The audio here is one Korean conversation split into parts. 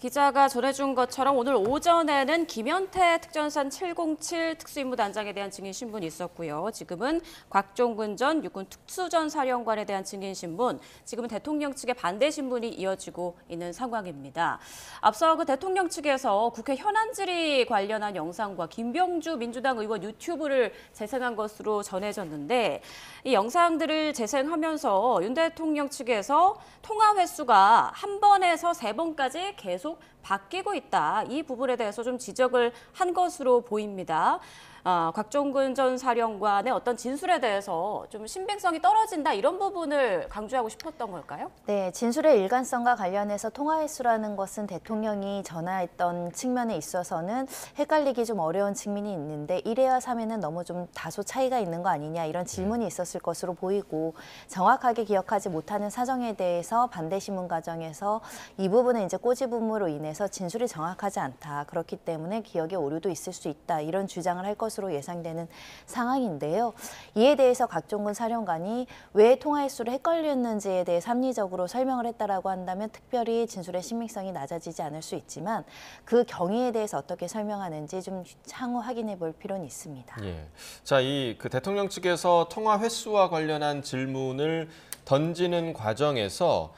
기자가 전해준 것처럼 오늘 오전에는 김현태 특전산 707 특수임무단장에 대한 증인 신문이 있었고요. 지금은 곽종근 전 육군 특수전 사령관에 대한 증인 신문, 지금은 대통령 측의 반대 신문이 이어지고 있는 상황입니다. 앞서 그 대통령 측에서 국회 현안 질의 관련한 영상과 김병주 민주당 의원 유튜브를 재생한 것으로 전해졌는데, 이 영상들을 재생하면서 윤 대통령 측에서 통화 횟수가 한 번에서 세 번까지 계속 바뀌고 있다. 이 부분에 대해서 좀 지적을 한 것으로 보입니다. 곽종근 전 사령관의 어떤 진술에 대해서 좀 신빙성이 떨어진다, 이런 부분을 강조하고 싶었던 걸까요? 네, 진술의 일관성과 관련해서 통화 횟수라는 것은 대통령이 전화했던 측면에 있어서는 헷갈리기 좀 어려운 측면이 있는데 1회와 3회는 너무 좀 다소 차이가 있는 거 아니냐, 이런 질문이 있었을 것으로 보이고, 정확하게 기억하지 못하는 사정에 대해서 반대 신문 과정에서 이 부분은 이제 꼬집음으로 인해서 진술이 정확하지 않다. 그렇기 때문에 기억에 오류도 있을 수 있다. 이런 주장을 할 것으로 예상되는 상황인데요. 이에 대해서 곽종근 사령관이 왜 통화 횟수를 헷갈렸는지에 대해 합리적으로 설명을 했다라고 한다면 특별히 진술의 신빙성이 낮아지지 않을 수 있지만, 그 경위에 대해서 어떻게 설명하는지 좀 향후 확인해 볼 필요는 있습니다. 예. 자, 그 대통령 측에서 통화 횟수와 관련한 질문을 던지는 과정에서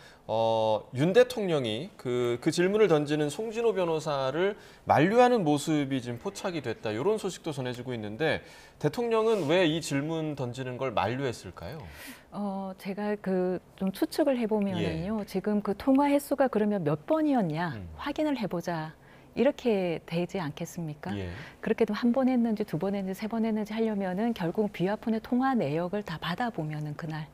윤 대통령이 그 질문을 던지는 송진호 변호사를 만류하는 모습이 지금 포착이 됐다, 이런 소식도 전해지고 있는데, 대통령은 왜 이 질문 던지는 걸 만류했을까요? 제가 좀 추측을 해보면은요, 지금 그 통화 횟수가 그러면 몇 번이었냐 확인을 해보자, 이렇게 되지 않겠습니까? 예. 그렇게 좀 한 번 했는지 두 번 했는지 세 번 했는지 하려면은 결국 비화폰의 통화 내역을 다 받아보면은 그날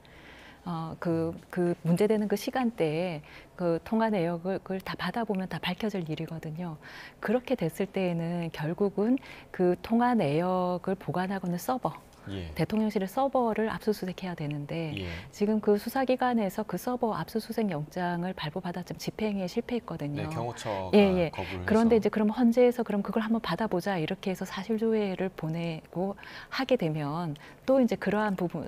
그 문제되는 그 시간대에 그 통화 내역을 다 받아보면 다 밝혀질 일이거든요. 그렇게 됐을 때에는 결국은 그 통화 내역을 보관하고 있는 서버, 예. 대통령실의 서버를 압수수색해야 되는데, 예. 지금 그 수사기관에서 그 서버 압수수색 영장을 발부받아 좀 집행에 실패했거든요. 네, 경호처가 예. 거부를 해서. 그런데 이제 그럼 헌재에서 그럼 그걸 한번 받아보자, 이렇게 해서 사실조회를 보내고 하게 되면 또 이제 그러한 부분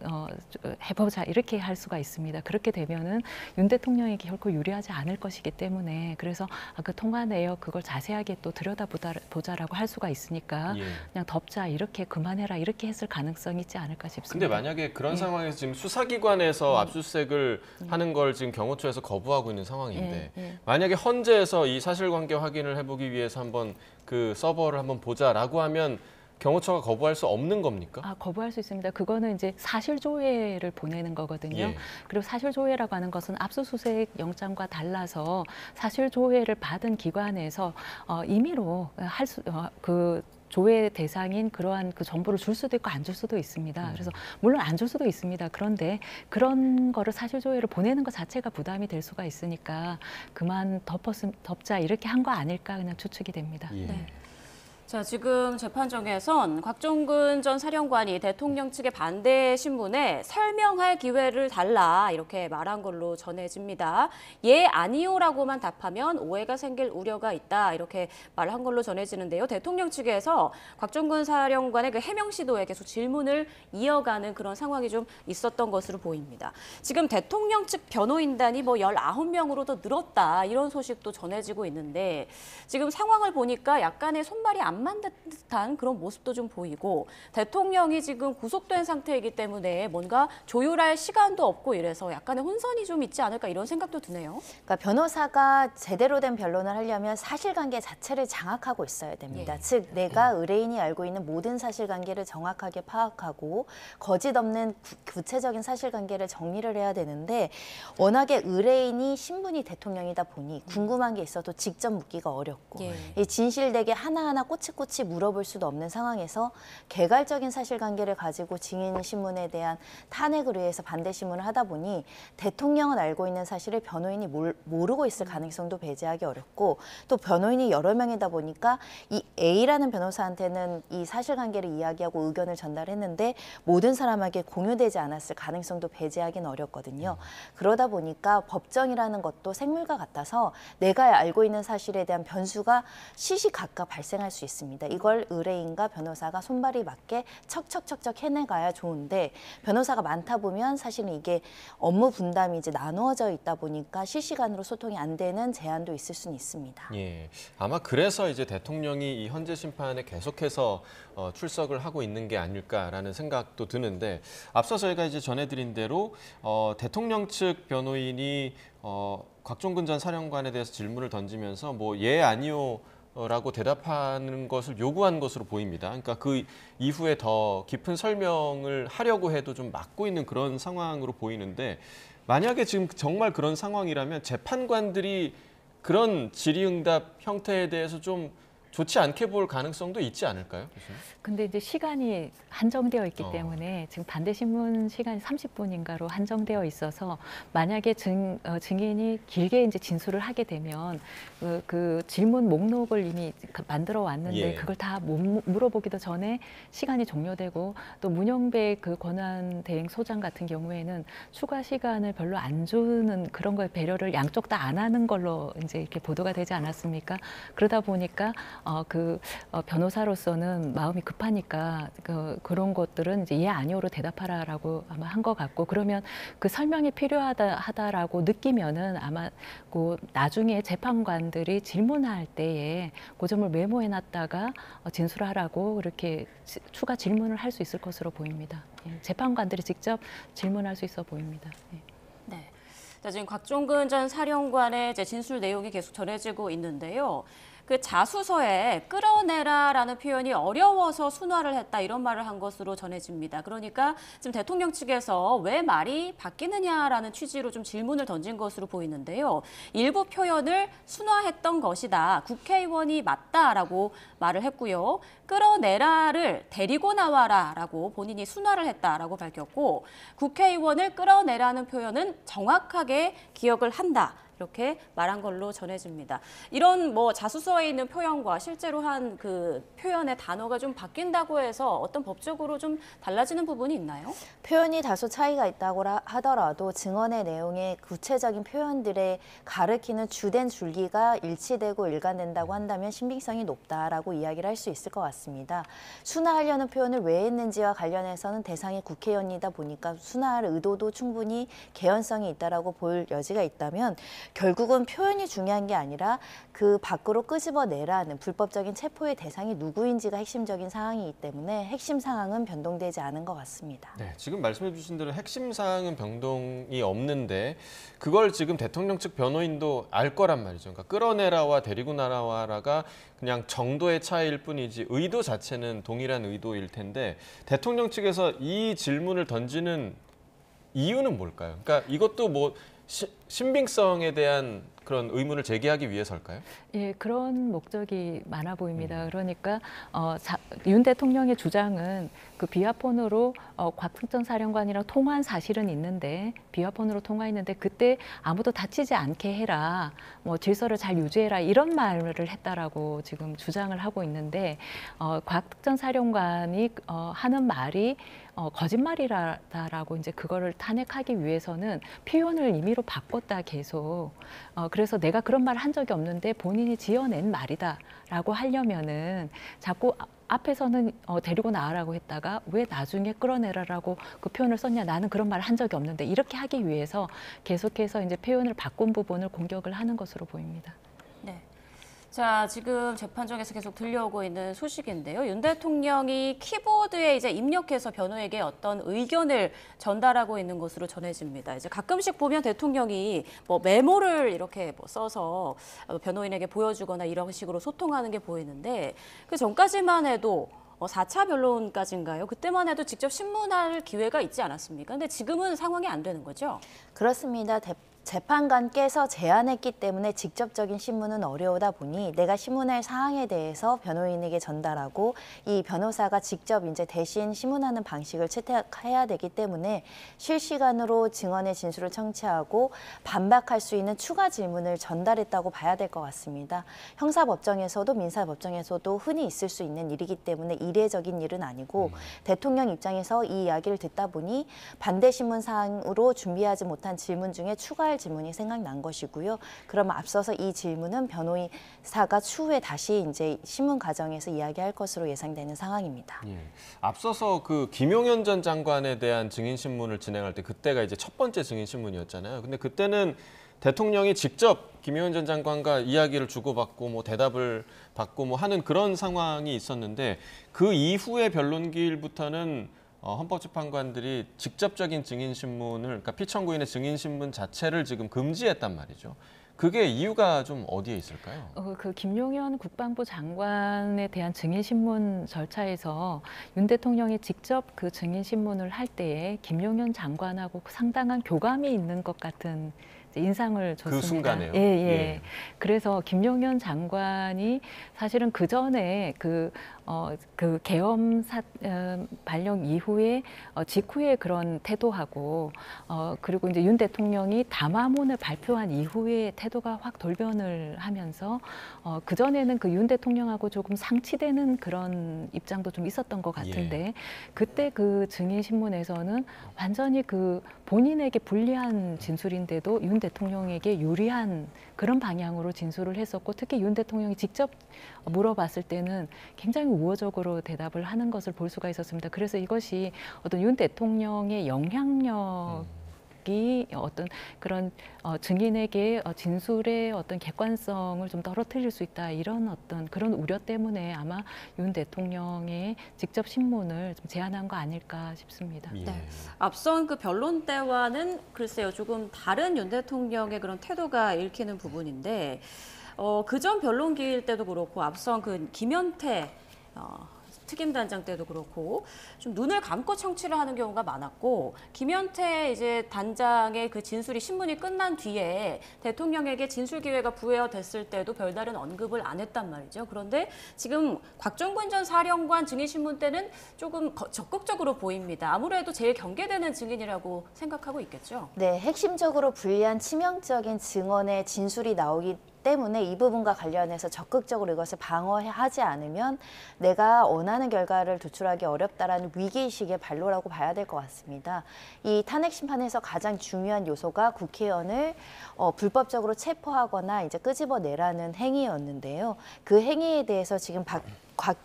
해보자, 이렇게 할 수가 있습니다. 그렇게 되면은 윤 대통령에게 결코 유리하지 않을 것이기 때문에, 그래서 그 통화 내역 그걸 자세하게 또 들여다보자라고 할 수가 있으니까 예. 그냥 덮자, 이렇게 그만해라, 이렇게 했을 가능성이 있지 않을까 싶습니다. 근데 만약에 그런 상황에서 지금 수사기관에서 압수수색을 하는 걸 지금 경호처에서 거부하고 있는 상황인데, 만약에 헌재에서 이 사실관계 확인을 해보기 위해서 한번 그 서버를 한번 보자라고 하면 경호처가 거부할 수 없는 겁니까? 거부할 수 있습니다. 그거는 이제 사실조회를 보내는 거거든요. 예. 그리고 사실조회라고 하는 것은 압수수색 영장과 달라서 사실조회를 받은 기관에서 임의로 그 조회 대상인 그러한 그 정보를 줄 수도 있고 안 줄 수도 있습니다. 그래서 물론 안 줄 수도 있습니다. 그런데 그런 거를 사실조회를 보내는 것 자체가 부담이 될 수가 있으니까 그만 덮자, 이렇게 한 거 아닐까, 그냥 추측이 됩니다. 예. 네. 자, 지금 재판정에선 곽종근 전 사령관이 대통령 측의 반대 신문에 설명할 기회를 달라, 이렇게 말한 걸로 전해집니다. 예, 아니요라고만 답하면 오해가 생길 우려가 있다, 이렇게 말한 걸로 전해지는데요. 대통령 측에서 곽종근 사령관의 그 해명 시도에 계속 질문을 이어가는 그런 상황이 좀 있었던 것으로 보입니다. 지금 대통령 측 변호인단이 19명으로 더 늘었다, 이런 소식도 전해지고 있는데, 지금 상황을 보니까 약간의 손발이 안 맞는 듯한 그런 모습도 좀 보이고, 대통령이 지금 구속된 상태이기 때문에 뭔가 조율할 시간도 없고 이래서 약간의 혼선이 좀 있지 않을까, 이런 생각도 드네요. 그러니까 변호사가 제대로 된 변론을 하려면 사실관계 자체를 장악하고 있어야 됩니다. 즉 내가 의뢰인이 알고 있는 모든 사실관계를 정확하게 파악하고 거짓 없는 구체적인 사실관계를 정리를 해야 되는데, 워낙에 의뢰인이 신분이 대통령이다 보니 궁금한 게 있어도 직접 묻기가 어렵고, 이 진실되게 하나하나 꼬치꼬치 물어볼 수도 없는 상황에서 개괄적인 사실관계를 가지고 증인 신문에 대한 탄핵을 위해서 반대 신문을 하다 보니 대통령은 알고 있는 사실을 변호인이 모르고 있을 가능성도 배제하기 어렵고, 또 변호인이 여러 명이다 보니까 이 A라는 변호사한테는 이 사실관계를 이야기하고 의견을 전달했는데 모든 사람에게 공유되지 않았을 가능성도 배제하기는 어렵거든요. 그러다 보니까 법정이라는 것도 생물과 같아서 내가 알고 있는 사실에 대한 변수가 시시각각 발생할 수 있습니다. 있습니다. 이걸 의뢰인과 변호사가 손발이 맞게 척척척척 해내가야 좋은데 변호사가 많다 보면 사실은 이게 업무 분담이 이제 나누어져 있다 보니까 실시간으로 소통이 안 되는 제한도 있을 수는 있습니다. 예, 아마 그래서 이제 대통령이 이 헌재 심판에 계속해서 출석을 하고 있는 게 아닐까라는 생각도 드는데 앞서 저희가 이제 전해드린 대로 대통령 측 변호인이 곽종근 전 사령관에 대해서 질문을 던지면서 뭐 예 아니요 라고 대답하는 것을 요구한 것으로 보입니다. 그러니까 그 이후에 더 깊은 설명을 하려고 해도 좀 막고 있는 그런 상황으로 보이는데 만약에 지금 정말 그런 상황이라면 재판관들이 그런 질의응답 형태에 대해서 좀 좋지 않게 볼 가능성도 있지 않을까요? 교수님? 근데 이제 시간이 한정되어 있기 때문에 지금 반대 신문 시간이 30분인가로 한정되어 있어서 만약에 증인이 길게 이제 진술을 하게 되면 그 질문 목록을 이미 만들어 왔는데 예. 그걸 다 못 물어보기도 전에 시간이 종료되고 또 문영배 그 권한대행 소장 같은 경우에는 추가 시간을 별로 안 주는 그런 거에 배려를 양쪽 다 안 하는 걸로 이제 이렇게 보도가 되지 않았습니까? 그러다 보니까 변호사로서는 마음이 급하니까 그런 것들은 이제 예 아니오로 대답하라라고 아마 한 것 같고 그러면 그 설명이 필요하다라고 느끼면은 아마 그 나중에 재판관들이 질문할 때에 그 점을 메모해놨다가 진술하라고 이렇게 추가 질문을 할 수 있을 것으로 보입니다. 예, 재판관들이 직접 질문할 수 있어 보입니다. 예. 네. 자, 지금 곽종근 전 사령관의 이제 진술 내용이 계속 전해지고 있는데요. 그 자수서에 끌어내라라는 표현이 어려워서 순화를 했다 이런 말을 한 것으로 전해집니다. 그러니까 지금 대통령 측에서 왜 말이 바뀌느냐라는 취지로 좀 질문을 던진 것으로 보이는데요. 일부 표현을 순화했던 것이다. 국회의원이 맞다라고 말을 했고요. 끌어내라를 데리고 나와라라고 본인이 순화를 했다라고 밝혔고 국회의원을 끌어내라는 표현은 정확하게 기억을 한다. 이렇게 말한 걸로 전해집니다. 이런 뭐 자수서에 있는 표현과 실제로 한 그 표현의 단어가 좀 바뀐다고 해서 어떤 법적으로 좀 달라지는 부분이 있나요? 표현이 다소 차이가 있다고 하더라도 증언의 내용의 구체적인 표현들에 가리키는 주된 줄기가 일치되고 일관된다고 한다면 신빙성이 높다라고 이야기를 할 수 있을 것 같습니다. 순화하려는 표현을 왜 했는지와 관련해서는 대상이 국회의원이다 보니까 순화할 의도도 충분히 개연성이 있다라고 볼 여지가 있다면 결국은 표현이 중요한 게 아니라 그 밖으로 끄집어내라는 불법적인 체포의 대상이 누구인지가 핵심적인 상황이기 때문에 핵심 상황은 변동되지 않은 것 같습니다. 네, 지금 말씀해 주신 대로 핵심 사항은 변동이 없는데 그걸 지금 대통령 측 변호인도 알 거란 말이죠. 그러니까 끌어내라와 데리고 나와라가 그냥 정도의 차이일 뿐이지 의도 자체는 동일한 의도일 텐데 대통령 측에서 이 질문을 던지는 이유는 뭘까요? 그러니까 이것도 뭐 신빙성에 대한 그런 의문을 제기하기 위해서일까요? 예, 그런 목적이 많아 보입니다. 그러니까 윤 대통령의 주장은 그 비화폰으로 곽승천 사령관이랑 통화한 사실은 있는데 비화폰으로 통화했는데 그때 아무도 다치지 않게 해라, 뭐 질서를 잘 유지해라 이런 말을 했다라고 지금 주장을 하고 있는데 곽승천 사령관이 하는 말이 거짓말이라고 이제 그거를 탄핵하기 위해서는 표현을 임의로 바꿨다 계속. 그래서 내가 그런 말 한 적이 없는데 본인이 지어낸 말이다라고 하려면은 자꾸 앞에서는 데리고 나가라고 했다가 왜 나중에 끌어내라라고 그 표현을 썼냐, 나는 그런 말 한 적이 없는데 이렇게 하기 위해서 계속해서 이제 표현을 바꾼 부분을 공격을 하는 것으로 보입니다. 네. 자, 지금 재판정에서 계속 들려오고 있는 소식인데요. 윤 대통령이 키보드에 이제 입력해서 변호에게 어떤 의견을 전달하고 있는 것으로 전해집니다. 이제 가끔씩 보면 대통령이 뭐 메모를 이렇게 뭐 써서 변호인에게 보여주거나 이런 식으로 소통하는 게 보이는데 그 전까지만 해도 4차 변론까지인가요? 그때만 해도 직접 신문할 기회가 있지 않았습니까? 근데 지금은 상황이 안 되는 거죠? 그렇습니다. 재판관께서 제안했기 때문에 직접적인 신문은 어려우다 보니 내가 신문할 사항에 대해서 변호인에게 전달하고 이 변호사가 직접 이제 대신 신문하는 방식을 채택해야 되기 때문에 실시간으로 증언의 진술을 청취하고 반박할 수 있는 추가 질문을 전달했다고 봐야 될 것 같습니다. 형사법정에서도 민사법정에서도 흔히 있을 수 있는 일이기 때문에 이례적인 일은 아니고 대통령 입장에서 이 이야기를 듣다 보니 반대 신문 사항으로 준비하지 못한 질문 중에 추가할 할 질문이 생각난 것이고요. 그러면 앞서서 이 질문은 변호사가 추후에 다시 이제 신문 과정에서 이야기할 것으로 예상되는 상황입니다. 예. 앞서서 그 김용현 전 장관에 대한 증인 신문을 진행할 때 그때가 이제 첫 번째 증인 신문이었잖아요. 근데 그때는 대통령이 직접 김용현 전 장관과 이야기를 주고받고 뭐 대답을 받고 뭐 하는 그런 상황이 있었는데 그 이후의 변론기일부터는 헌법재판관들이 직접적인 증인 신문을 그러니까 피청구인의 증인 신문 자체를 지금 금지했단 말이죠. 그게 이유가 좀 어디에 있을까요? 그 김용현 국방부 장관에 대한 증인 신문 절차에서 윤 대통령이 직접 그 증인 신문을 할 때에 김용현 장관하고 상당한 교감이 있는 것 같은 인상을 줬습니다. 그 순간에요? 예. 예. 그래서 김용현 장관이 사실은 그 전에 그 계엄 발령 이후에 직후에 그런 태도하고 그리고 이제 윤 대통령이 담화문을 발표한 이후에 태도가 확 돌변을 하면서 그 전에는 그 윤 대통령하고 조금 상치되는 그런 입장도 좀 있었던 것 같은데 그때 그 증인 신문에서는 완전히 그 본인에게 불리한 진술인데도 윤 대통령에게 유리한 그런 방향으로 진술을 했었고 특히 윤 대통령이 직접 물어봤을 때는 굉장히 우호적으로 대답을 하는 것을 볼 수가 있었습니다. 그래서 이것이 어떤 윤 대통령의 영향력이 어떤 그런 증인에게 진술의 어떤 객관성을 좀 떨어뜨릴 수 있다 이런 어떤 그런 우려 때문에 아마 윤 대통령의 직접 신문을 좀 제안한 거 아닐까 싶습니다. 예. 네. 앞선 그 변론 때와는 글쎄요 조금 다른 윤 대통령의 그런 태도가 읽히는 부분인데 그전 변론기일 때도 그렇고 앞선 그 김연태 특임단장 때도 그렇고 좀 눈을 감고 청취를 하는 경우가 많았고 김연태 이제 단장의 그 진술이 신문이 끝난 뒤에 대통령에게 진술 기회가 부여됐을 때도 별다른 언급을 안 했단 말이죠. 그런데 지금 곽종근 전 사령관 증인 신문 때는 조금 적극적으로 보입니다. 아무래도 제일 경계되는 증인이라고 생각하고 있겠죠. 네, 핵심적으로 불리한 치명적인 증언의 진술이 나오기 때문에 이 부분과 관련해서 적극적으로 이것을 방어하지 않으면 내가 원하는 결과를 도출하기 어렵다라는 위기의식의 발로라고 봐야 될 것 같습니다. 이 탄핵 심판에서 가장 중요한 요소가 국회의원을 불법적으로 체포하거나 이제 끄집어내라는 행위였는데요. 그 행위에 대해서 지금 곽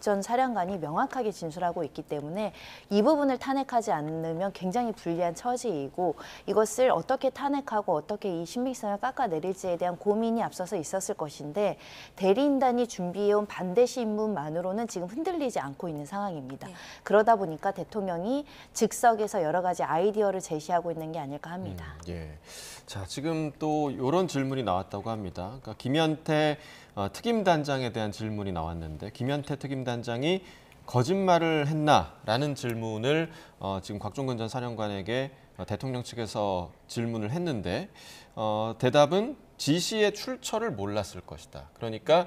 전 사령관이 명확하게 진술하고 있기 때문에 이 부분을 탄핵하지 않으면 굉장히 불리한 처지이고 이것을 어떻게 탄핵하고 어떻게 이 신빙성을 깎아내릴지에 대한 고민이 앞서서 있었을 것인데 대리인단이 준비해온 반대 신문만으로는 지금 흔들리지 않고 있는 상황입니다. 네. 그러다 보니까 대통령이 즉석에서 여러 가지 아이디어를 제시하고 있는 게 아닐까 합니다. 예. 자, 지금 또 이런 질문이 나왔다고 합니다. 그러니까 김연태 특임단장에 대한 질문이 나왔는데 김연태 특임단장이 거짓말을 했나라는 질문을 지금 곽종근 전 사령관에게 대통령 측에서 질문을 했는데 대답은 지시의 출처를 몰랐을 것이다. 그러니까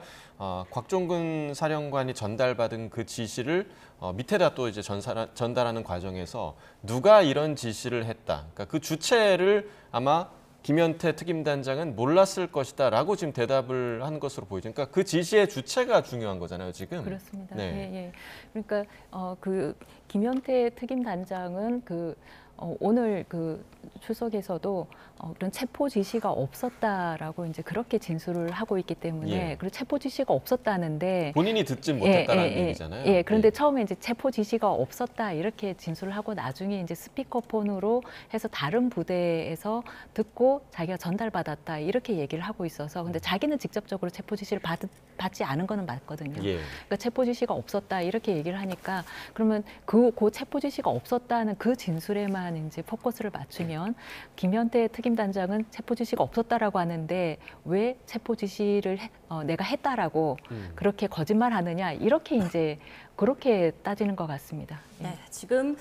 곽종근 사령관이 전달받은 그 지시를 밑에다 또 이제 전달하는 과정에서 누가 이런 지시를 했다. 그러니까 그 주체를 아마 김연태 특임단장은 몰랐을 것이다라고 지금 대답을 한 것으로 보이죠. 그러니까 그 지시의 주체가 중요한 거잖아요, 지금. 그렇습니다. 네. 예. 그러니까 그 김연태 특임단장은 오늘 그 출석에서도 그런 체포 지시가 없었다라고 이제 그렇게 진술을 하고 있기 때문에 예. 그리고 체포 지시가 없었다는데 본인이 듣지 못했다는 얘기잖아요. 예, 그런데 처음에 이제 체포 지시가 없었다 이렇게 진술을 하고 나중에 이제 스피커폰으로 해서 다른 부대에서 듣고 자기가 전달받았다 이렇게 얘기를 하고 있어서 근데 자기는 직접적으로 체포 지시를 받지 않은 거는 맞거든요. 예. 그러니까 체포 지시가 없었다 이렇게 얘기를 하니까 그러면 그 체포 지시가 없었다는 그 진술에만 이제 포커스를 맞추면 김연태 특임단장은 체포 지시가 없었다라고 하는데 왜 체포 지시를 내가 했다라고 그렇게 거짓말하느냐 이렇게 이제 그렇게 따지는 것 같습니다. 예. 네, 지금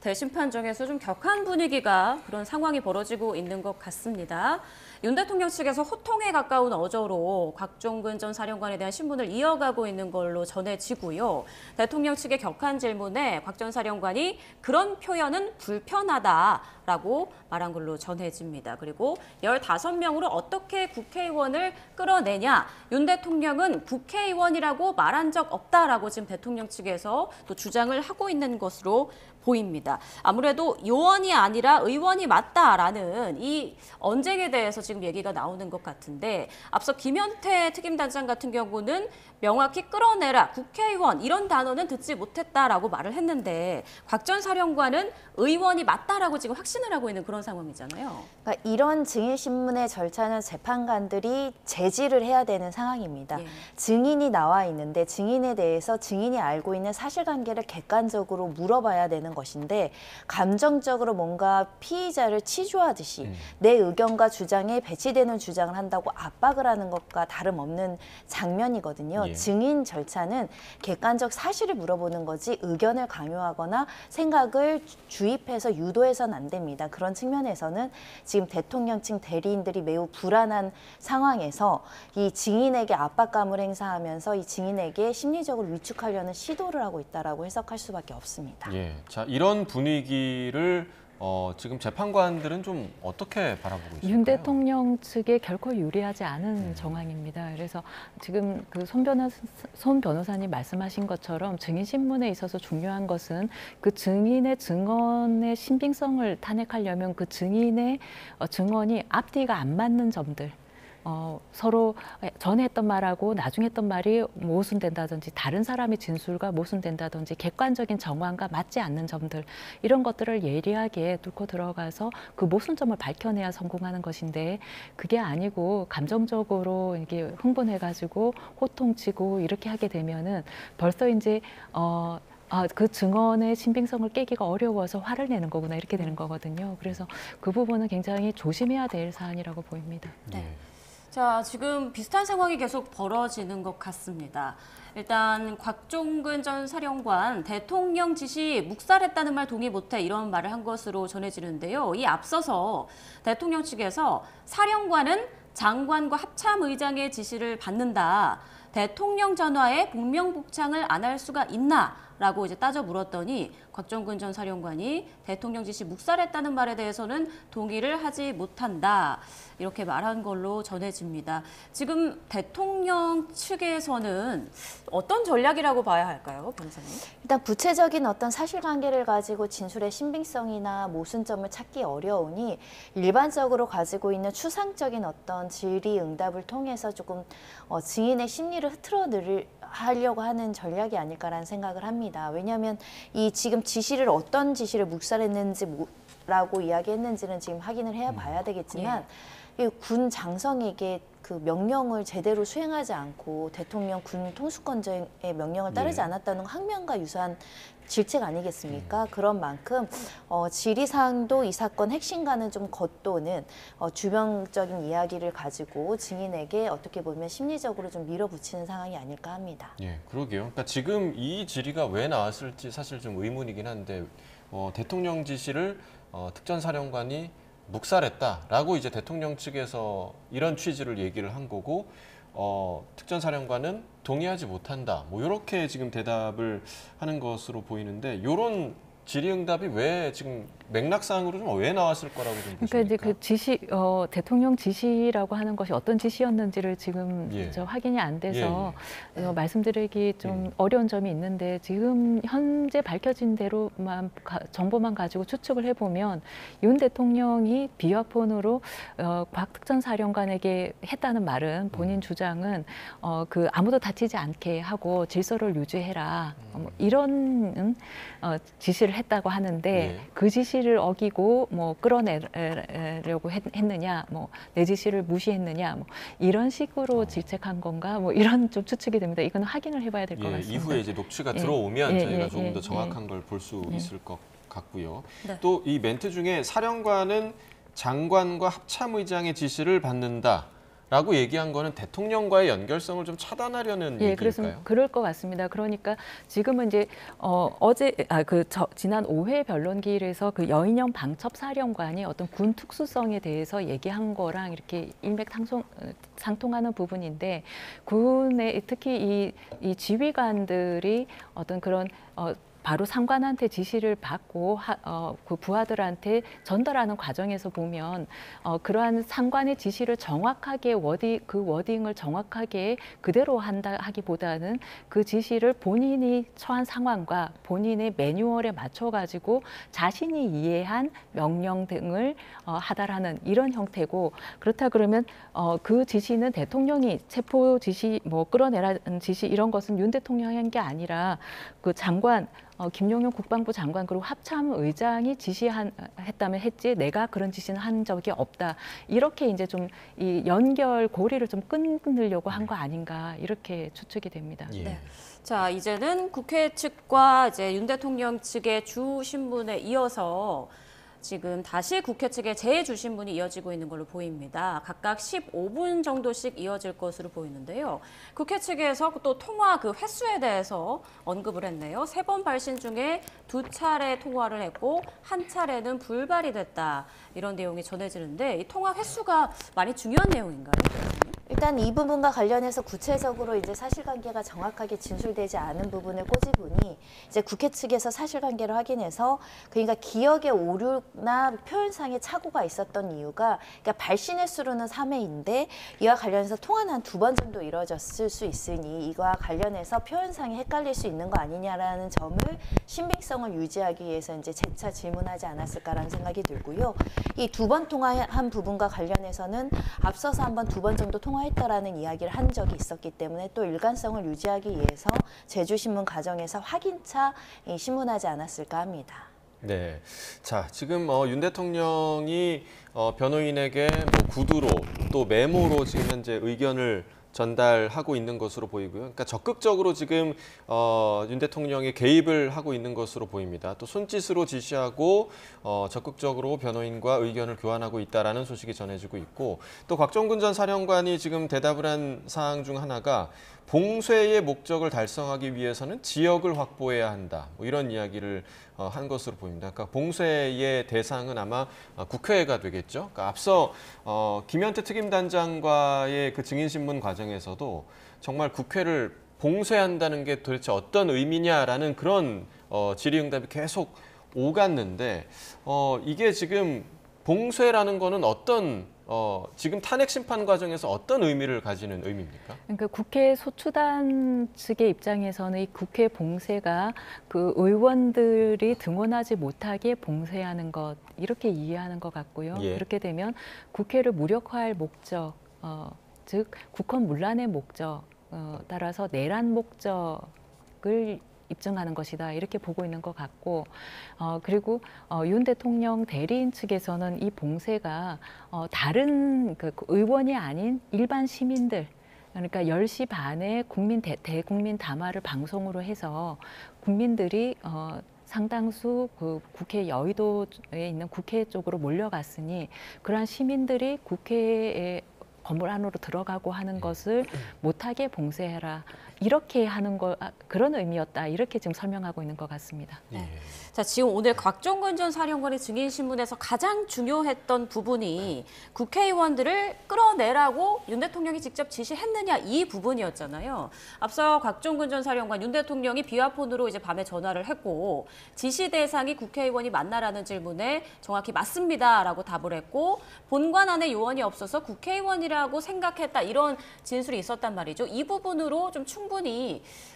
대심판정에서 좀 격한 분위기가 그런 상황이 벌어지고 있는 것 같습니다. 윤 대통령 측에서 호통에 가까운 어조로 곽종근 전 사령관에 대한 신문을 이어가고 있는 걸로 전해지고요. 대통령 측의 격한 질문에 곽 전 사령관이 그런 표현은 불편하다라고 말한 걸로 전해집니다. 그리고 15명으로 어떻게 국회의원을 끌어내냐. 윤 대통령은 국회의원이라고 말한 적 없다라고 지금 대통령 측에서 또 주장을 하고 있는 것으로 보입니다. 아무래도 요원이 아니라 의원이 맞다라는 이 언쟁에 대해서 지금 얘기가 나오는 것 같은데 앞서 김현태 특임단장 같은 경우는 명확히 끌어내라, 국회의원 이런 단어는 듣지 못했다라고 말을 했는데 곽 전 사령관은 의원이 맞다라고 지금 확신을 하고 있는 그런 상황이잖아요. 그러니까 이런 증인신문의 절차는 재판관들이 제지를 해야 되는 상황입니다. 예. 증인이 나와 있는데 증인에 대해서 증인이 알고 있는 사실관계를 객관적으로 물어봐야 되는 것인데 감정적으로 뭔가 피의자를 치조하듯이 내 의견과 주장에 배치되는 주장을 한다고 압박을 하는 것과 다름없는 장면이거든요. 예. 증인 절차는 객관적 사실을 물어보는 거지 의견을 강요하거나 생각을 주입해서 유도해서는 안 됩니다. 그런 측면에서는 지금 대통령 측 대리인들이 매우 불안한 상황에서 이 증인에게 압박감을 행사하면서 이 증인에게 심리적으로 위축하려는 시도를 하고 있다라고 해석할 수밖에 없습니다. 예. 자, 이런 분위기를 지금 재판관들은 좀 어떻게 바라보고 있을까요? 윤 대통령 측에 결코 유리하지 않은 정황입니다. 그래서 지금 그 손 변호사님 말씀하신 것처럼 증인 신문에 있어서 중요한 것은 그 증인의 증언의 신빙성을 탄핵하려면 그 증인의 증언이 앞뒤가 안 맞는 점들. 서로 전에 했던 말하고 나중에 했던 말이 모순된다든지 다른 사람의 진술과 모순된다든지 객관적인 정황과 맞지 않는 점들 이런 것들을 예리하게 뚫고 들어가서 그 모순점을 밝혀내야 성공하는 것인데 그게 아니고 감정적으로 이렇게 흥분해가지고 호통치고 이렇게 하게 되면은 벌써 이제 그 증언의 신빙성을 깨기가 어려워서 화를 내는 거구나 이렇게 되는 거거든요. 그래서 그 부분은 굉장히 조심해야 될 사안이라고 보입니다. 네. 자, 지금 비슷한 상황이 계속 벌어지는 것 같습니다. 일단 곽종근 전 사령관 대통령 지시 묵살했다는 말 동의 못해 이런 말을 한 것으로 전해지는데요. 이 앞서서 대통령 측에서 사령관은 장관과 합참의장의 지시를 받는다. 대통령 전화에 복명복창을 안 할 수가 있나? 라고 이제 따져 물었더니 곽종근 전 사령관이 대통령 지시 묵살했다는 말에 대해서는 동의를 하지 못한다. 이렇게 말한 걸로 전해집니다. 지금 대통령 측에서는 어떤 전략이라고 봐야 할까요, 변호사님? 일단 구체적인 어떤 사실관계를 가지고 진술의 신빙성이나 모순점을 찾기 어려우니 일반적으로 가지고 있는 추상적인 어떤 질의응답을 통해서 조금 증인의 심리를 흐트러내려고 하는 전략이 아닐까라는 생각을 합니다. 왜냐하면 이 지금 지시를 어떤 지시를 묵살했는지라고 이야기했는지는 지금 확인을 해봐야 되겠지만 이 군 장성에게 그 명령을 제대로 수행하지 않고 대통령 군 통수권자의 명령을 따르지 않았다는 항명과 유사한 질책 아니겠습니까? 그런 만큼 지리상도 이 사건 핵심과는 좀 겉도는 주변적인 이야기를 가지고 증인에게 어떻게 보면 심리적으로 좀 밀어붙이는 상황이 아닐까 합니다. 예, 그러게요. 그러니까 지금 이 질의가 왜 나왔을지 사실 좀 의문이긴 한데 대통령 지시를 특전사령관이 묵살했다라고 이제 대통령 측에서 이런 취지를 얘기를 한 거고 특전사령관은 동의하지 못한다. 뭐 이렇게 지금 대답을 하는 것으로 보이는데 이런 질의응답이 왜 지금 맥락상으로 좀 왜 나왔을 거라고 좀 보십니까? 그러니까 이제 그 지시 대통령 지시라고 하는 것이 어떤 지시였는지를 지금 확인이 안 돼서 말씀드리기 좀 어려운 점이 있는데 지금 현재 밝혀진 대로만 정보만 가지고 추측을 해보면 윤 대통령이 비화폰으로 곽 특전사령관에게 했다는 말은 본인 주장은 그 아무도 다치지 않게 하고 질서를 유지해라 이런 지시를 했다고 하는데 그 지시를 어기고 뭐 끌어내려고 했느냐, 뭐 내 지시를 무시했느냐, 뭐 이런 식으로 질책한 건가, 뭐 이런 좀 추측이 됩니다. 이건 확인을 해봐야 될 것 같습니다. 이후에 이제 녹취가 들어오면 저희가 조금 더 정확한 걸 볼 수 있을 것 같고요. 네. 또 이 멘트 중에 사령관은 장관과 합참의장의 지시를 받는다. 라고 얘기한 거는 대통령과의 연결성을 좀 차단하려는 얘기일까요? 그래서 그럴 것 같습니다. 그러니까 지금은 이제 지난 5회 변론기일에서 그 여인영 방첩사령관이 어떤 군 특수성에 대해서 얘기한 거랑 이렇게 일맥상통하는 부분인데 군의 특히 이 지휘관들이 어떤 그런 바로 장관한테 지시를 받고 그 부하들한테 전달하는 과정에서 보면 그러한 장관의 지시를 정확하게 그 워딩을 정확하게 그대로 한다 하기보다는 그 지시를 본인이 처한 상황과 본인의 매뉴얼에 맞춰가지고 자신이 이해한 명령 등을 하달하는 이런 형태고, 그렇다 그러면 그 지시는 대통령이 체포 지시 뭐 끌어내라는 지시 이런 것은 윤 대통령이 한 게 아니라 그 장관 김용현 국방부 장관 그리고 합참의장이 지시했다면 했지 내가 그런 지시는 한 적이 없다. 이렇게 이제 좀 이 연결 고리를 좀 끊으려고 한 거 아닌가 이렇게 추측이 됩니다. 예. 네. 자, 이제는 국회 측과 이제 윤 대통령 측의 주 신문에 이어서 지금 다시 국회 측의 재주 신문이 이어지고 있는 걸로 보입니다. 각각 15분 정도씩 이어질 것으로 보이는데요. 국회 측에서 또 통화 그 횟수에 대해서 언급을 했네요. 3번 발신 중에 2차례 통화를 했고 1차례는 불발이 됐다. 이런 내용이 전해지는데 이 통화 횟수가 많이 중요한 내용인가요? 일단 이 부분과 관련해서 구체적으로 이제 사실관계가 정확하게 진술되지 않은 부분을 꼬집으니 이제 국회 측에서 사실관계를 확인해서 그러니까 기억의 오류나 표현상의 착오가 있었던 이유가 그러니까 발신 횟수로는 3회인데 이와 관련해서 통화는 한 2번 정도 이루어졌을 수 있으니 이와 관련해서 표현상이 헷갈릴 수 있는 거 아니냐라는 점을 신빙성을 유지하기 위해서 이제 재차 질문하지 않았을까라는 생각이 들고요. 이 2번 통화한 부분과 관련해서는 앞서서 한번 2번 정도 통화했다라는 이야기를 한 적이 있었기 때문에 또 일관성을 유지하기 위해서 제주신문 과정에서 확인차 신문하지 않았을까 합니다. 네, 자 지금 윤 대통령이 변호인에게 뭐 구두로 또 메모로 지금 현재 의견을 전달하고 있는 것으로 보이고요. 그러니까 적극적으로 지금 윤 대통령이 개입을 하고 있는 것으로 보입니다. 또 손짓으로 지시하고 적극적으로 변호인과 의견을 교환하고 있다라는 소식이 전해지고 있고, 또 곽종근 전 사령관이 지금 대답을 한 사항 중 하나가 봉쇄의 목적을 달성하기 위해서는 지역을 확보해야 한다. 뭐 이런 이야기를 한 것으로 보입니다. 그러니까 봉쇄의 대상은 아마 국회가 되겠죠. 그러니까 앞서 김현태 특임단장과의 그 증인신문 과정에서도 정말 국회를 봉쇄한다는 게 도대체 어떤 의미냐라는 그런 질의응답이 계속 오갔는데 이게 지금 봉쇄라는 거는 어떤 지금 탄핵 심판 과정에서 어떤 의미를 가지는 의미입니까? 그러니까 국회 소추단 측의 입장에서는 이 국회 봉쇄가 그 의원들이 등원하지 못하게 봉쇄하는 것 이렇게 이해하는 것 같고요. 예. 그렇게 되면 국회를 무력화할 목적, 즉 국헌 문란의 목적 따라서 내란 목적을 입증하는 것이다 이렇게 보고 있는 것 같고, 그리고 윤 대통령 대리인 측에서는 이 봉쇄가 다른 그 의원이 아닌 일반 시민들, 그러니까 10시 반에 대국민 담화를 방송으로 해서 국민들이 상당수 그 국회 여의도에 있는 국회 쪽으로 몰려갔으니 그러한 시민들이 국회에 건물 안으로 들어가고 하는 것을 못하게 봉쇄해라. 이렇게 하는 그런 의미였다. 이렇게 지금 설명하고 있는 것 같습니다. 예. 자, 지금 오늘 곽종근 전 사령관의 증인신문에서 가장 중요했던 부분이 국회의원들을 끌어내라고 윤 대통령이 직접 지시했느냐 이 부분이었잖아요. 앞서 곽종근 전 사령관 윤 대통령이 비화폰으로 이제 밤에 전화를 했고 지시 대상이 국회의원이 맞나라는 질문에 정확히 맞습니다라고 답을 했고 본관 안에 요원이 없어서 국회의원이라고 생각했다 이런 진술이 있었단 말이죠. 이 부분으로 좀 충분히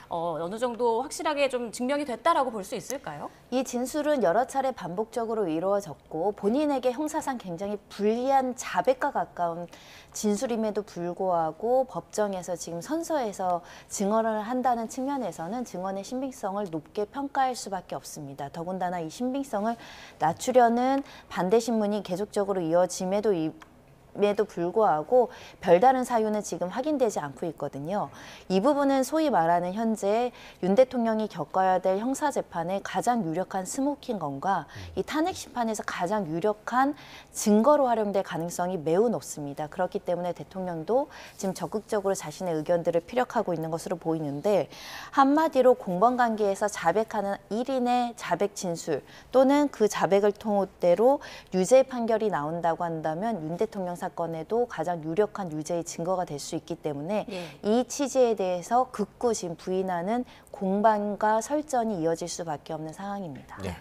어느 정도 확실하게 좀 증명이 됐다라고 볼 수 있을까요? 이 진술은 여러 차례 반복적으로 이루어졌고 본인에게 형사상 굉장히 불리한 자백과 가까운 진술임에도 불구하고 법정에서 지금 선서에서 증언을 한다는 측면에서는 증언의 신빙성을 높게 평가할 수밖에 없습니다. 더군다나 이 신빙성을 낮추려는 반대 신문이 계속적으로 이어짐에도 불구하고 별다른 사유는 지금 확인되지 않고 있거든요. 이 부분은 소위 말하는 현재 윤 대통령이 겪어야 될 형사재판의 가장 유력한 스모킹건과 이 탄핵 심판에서 가장 유력한 증거로 활용될 가능성이 매우 높습니다. 그렇기 때문에 대통령도 지금 적극적으로 자신의 의견들을 피력하고 있는 것으로 보이는데, 한마디로 공범관계에서 자백하는 1인의 자백 진술 또는 그 자백을 토대로 유죄 판결이 나온다고 한다면 윤 대통령 사건에도 가장 유력한 유죄의 증거가 될 수 있기 때문에 예. 이 취지에 대해서 극구 지금 부인하는 공방과 설전이 이어질 수밖에 없는 상황입니다. 네.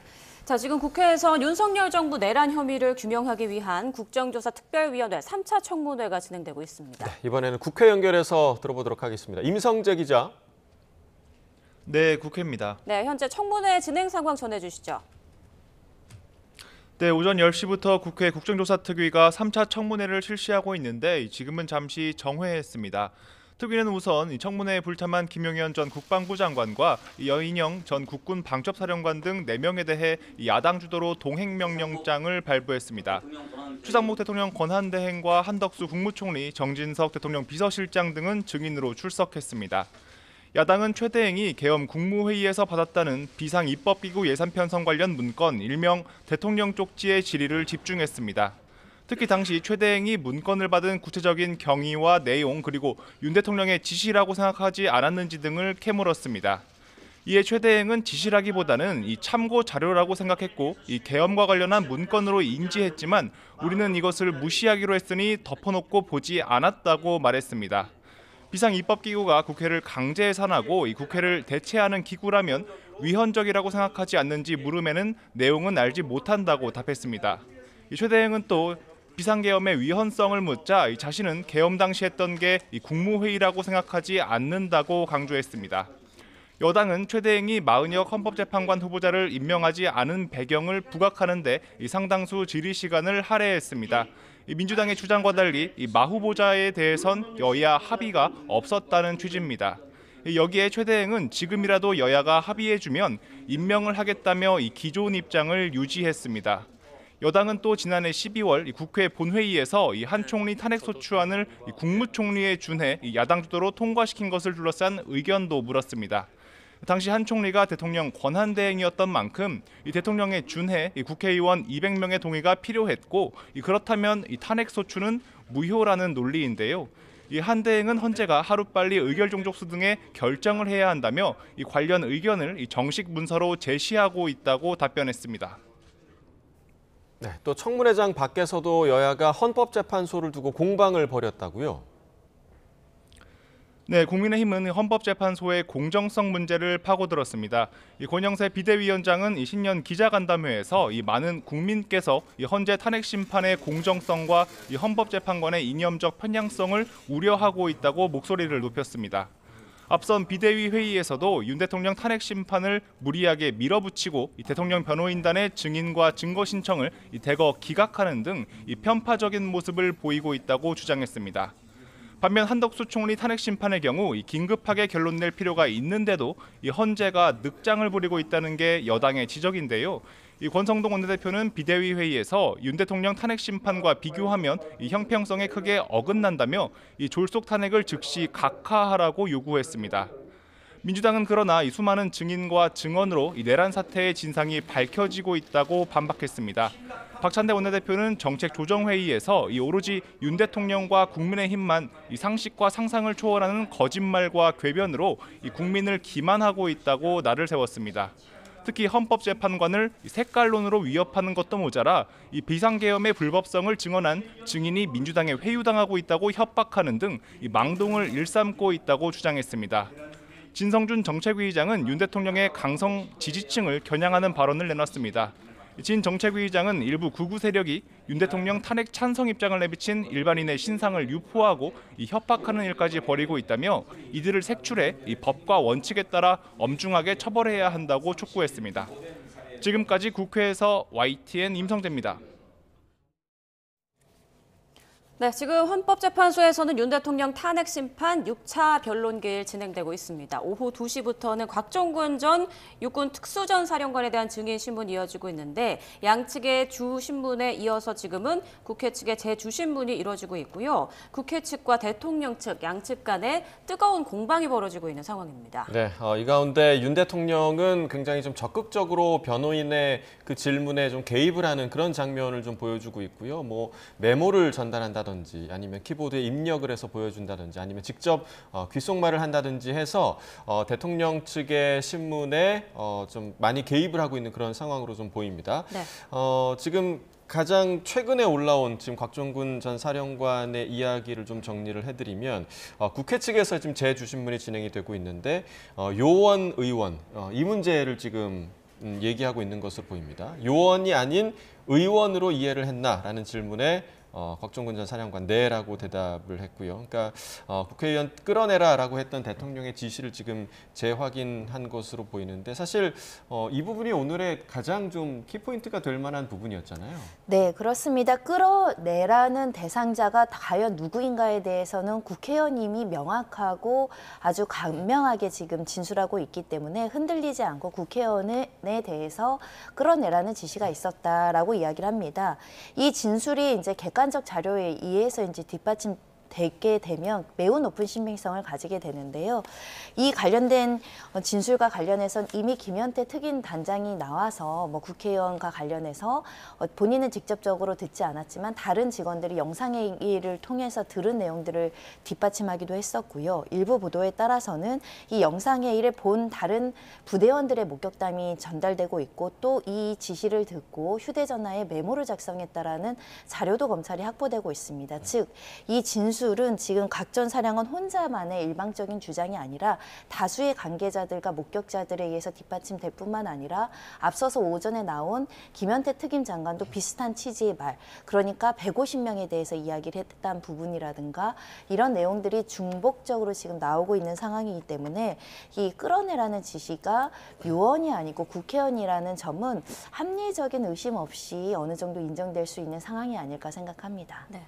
자, 지금 국회에서 윤석열 정부 내란 혐의를 규명하기 위한 국정조사 특별위원회 3차 청문회가 진행되고 있습니다. 네, 이번에는 국회 연결해서 들어보도록 하겠습니다. 임성재 기자. 네, 국회입니다. 네, 현재 청문회 진행 상황 전해주시죠. 네, 오전 10시부터 국회 국정조사특위가 3차 청문회를 실시하고 있는데 지금은 잠시 정회했습니다. 특위는 우선 청문회에 불참한 김용현 전 국방부 장관과 여인영 전 국군 방첩사령관 등 4명에 대해 야당 주도로 동행명령장을 발부했습니다. 추상목 대통령 권한대행과 한덕수 국무총리, 정진석 대통령 비서실장 등은 증인으로 출석했습니다. 야당은 최대행이 계엄 국무회의에서 받았다는 비상입법기구 예산 편성 관련 문건 일명 대통령 쪽지의 질의를 집중했습니다. 특히 당시 최대행이 문건을 받은 구체적인 경위와 내용 그리고 윤 대통령의 지시라고 생각하지 않았는지 등을 캐물었습니다. 이에 최대행은 지시라기보다는 이 참고 자료라고 생각했고 이 계엄과 관련한 문건으로 인지했지만 우리는 이것을 무시하기로 했으니 덮어놓고 보지 않았다고 말했습니다. 비상입법기구가 국회를 강제 해산하고 이 국회를 대체하는 기구라면 위헌적이라고 생각하지 않는지 물음에는 내용은 알지 못한다고 답했습니다. 최대행은 또 비상계엄의 위헌성을 묻자 자신은 계엄 당시 했던 게 국무회의라고 생각하지 않는다고 강조했습니다. 여당은 최대행이 마은혁 헌법재판관 후보자를 임명하지 않은 배경을 부각하는 데 상당수 질의 시간을 할애했습니다. 민주당의 주장과 달리 마 후보자에 대해선 여야 합의가 없었다는 취지입니다. 여기에 최대행은 지금이라도 여야가 합의해주면 임명을 하겠다며 기존 입장을 유지했습니다. 여당은 또 지난해 12월 국회 본회의에서 한 총리 탄핵소추안을 국무총리에 준해 야당 주도로 통과시킨 것을 둘러싼 의견도 물었습니다. 당시 한 총리가 대통령 권한대행이었던 만큼 대통령에 준해 국회의원 200명의 동의가 필요했고 그렇다면 탄핵소추는 무효라는 논리인데요. 한 대행은 헌재가 하루빨리 의결종족수 등의 결정을 해야 한다며 관련 의견을 정식 문서로 제시하고 있다고 답변했습니다. 네, 또 청문회장 밖에서도 여야가 헌법재판소를 두고 공방을 벌였다고요? 네, 국민의힘은 헌법재판소의 공정성 문제를 파고들었습니다. 권영세 비대위원장은 신년 기자간담회에서 많은 국민께서 헌재 탄핵 심판의 공정성과 헌법재판관의 이념적 편향성을 우려하고 있다고 목소리를 높였습니다. 앞선 비대위 회의에서도 윤 대통령 탄핵 심판을 무리하게 밀어붙이고 대통령 변호인단의 증인과 증거 신청을 대거 기각하는 등 편파적인 모습을 보이고 있다고 주장했습니다. 반면 한덕수 총리 탄핵 심판의 경우 긴급하게 결론 낼 필요가 있는데도 헌재가 늑장을 부리고 있다는 게 여당의 지적인데요. 권성동 원내대표는 비대위 회의에서 윤 대통령 탄핵 심판과 비교하면 형평성에 크게 어긋난다며 졸속 탄핵을 즉시 각하하라고 요구했습니다. 민주당은 그러나 수많은 증인과 증언으로 내란 사태의 진상이 밝혀지고 있다고 반박했습니다. 박찬대 원내대표는 정책조정회의에서 오로지 윤 대통령과 국민의힘만 상식과 상상을 초월하는 거짓말과 궤변으로 국민을 기만하고 있다고 날을 세웠습니다. 특히 헌법재판관을 색깔론으로 위협하는 것도 모자라 비상계엄의 불법성을 증언한 증인이 민주당에 회유당하고 있다고 협박하는 등 망동을 일삼고 있다고 주장했습니다. 진성준 정책위의장은 윤 대통령의 강성 지지층을 겨냥하는 발언을 내놨습니다. 진 정책위의장은 일부 극우 세력이 윤 대통령 탄핵 찬성 입장을 내비친 일반인의 신상을 유포하고 협박하는 일까지 벌이고 있다며 이들을 색출해 법과 원칙에 따라 엄중하게 처벌해야 한다고 촉구했습니다. 지금까지 국회에서 YTN 임성재입니다. 네, 지금 헌법재판소에서는 윤 대통령 탄핵 심판 6차 변론기일 진행되고 있습니다. 오후 2시부터는 곽종근 전 육군 특수전 사령관에 대한 증인 신문이 이어지고 있는데 양측의 주 신문에 이어서 지금은 국회 측의 재주 신문이 이루어지고 있고요. 국회 측과 대통령 측 양측 간에 뜨거운 공방이 벌어지고 있는 상황입니다. 네, 이 가운데 윤 대통령은 굉장히 좀 적극적으로 변호인의 그 질문에 좀 개입을 하는 그런 장면을 좀 보여주고 있고요. 뭐 메모를 전달한다든지 아니면 키보드에 입력을 해서 보여준다든지 아니면 직접 귓속말을 한다든지 해서 대통령 측의 신문에 좀 많이 개입을 하고 있는 그런 상황으로 좀 보입니다. 네. 지금 가장 최근에 올라온 지금 곽종근 전 사령관의 이야기를 좀 정리를 해드리면 국회 측에서 지금 재주신문이 진행이 되고 있는데 요원 의원 이 문제를 지금 얘기하고 있는 것으로 보입니다. 요원이 아닌 의원으로 이해를 했나라는 질문에 곽종근 전 사령관 네라고 대답을 했고요. 그러니까 국회의원 끌어내라라고 했던 대통령의 지시를 지금 재확인한 것으로 보이는데 사실 이 부분이 오늘의 가장 좀 키포인트가 될 만한 부분이었잖아요. 네, 그렇습니다. 끌어내라는 대상자가 과연 누구인가에 대해서는 국회의원님이 명확하고 아주 강명하게 지금 진술하고 있기 때문에 흔들리지 않고 국회의원에 대해서 끌어내라는 지시가 있었다라고 이야기를 합니다. 이 진술이 이제 객관적 자료에 의해서 이제 뒷받침되게 되면 매우 높은 신빙성을 가지게 되는데요. 이 관련된 진술과 관련해서는 이미 김현태 특임 단장이 나와서 뭐 국회의원과 관련해서 본인은 직접적으로 듣지 않았지만 다른 직원들이 영상회의를 통해서 들은 내용들을 뒷받침하기도 했었고요. 일부 보도에 따라서는 이 영상회의를 본 다른 부대원들의 목격담이 전달되고 있고 또 이 지시를 듣고 휴대전화에 메모를 작성했다라는 자료도 검찰이 확보되고 있습니다. 즉, 이 진술은 지금 곽 전 사령관 혼자만의 일방적인 주장이 아니라 다수의 관계자들과 목격자들에 의해서 뒷받침될 뿐만 아니라 앞서서 오전에 나온 김현태 특임 장관도 비슷한 취지의 말, 그러니까 150명에 대해서 이야기를 했다는 부분이라든가 이런 내용들이 중복적으로 지금 나오고 있는 상황이기 때문에 이 끌어내라는 지시가 요원이 아니고 국회의원이라는 점은 합리적인 의심 없이 어느 정도 인정될 수 있는 상황이 아닐까 생각합니다. 네.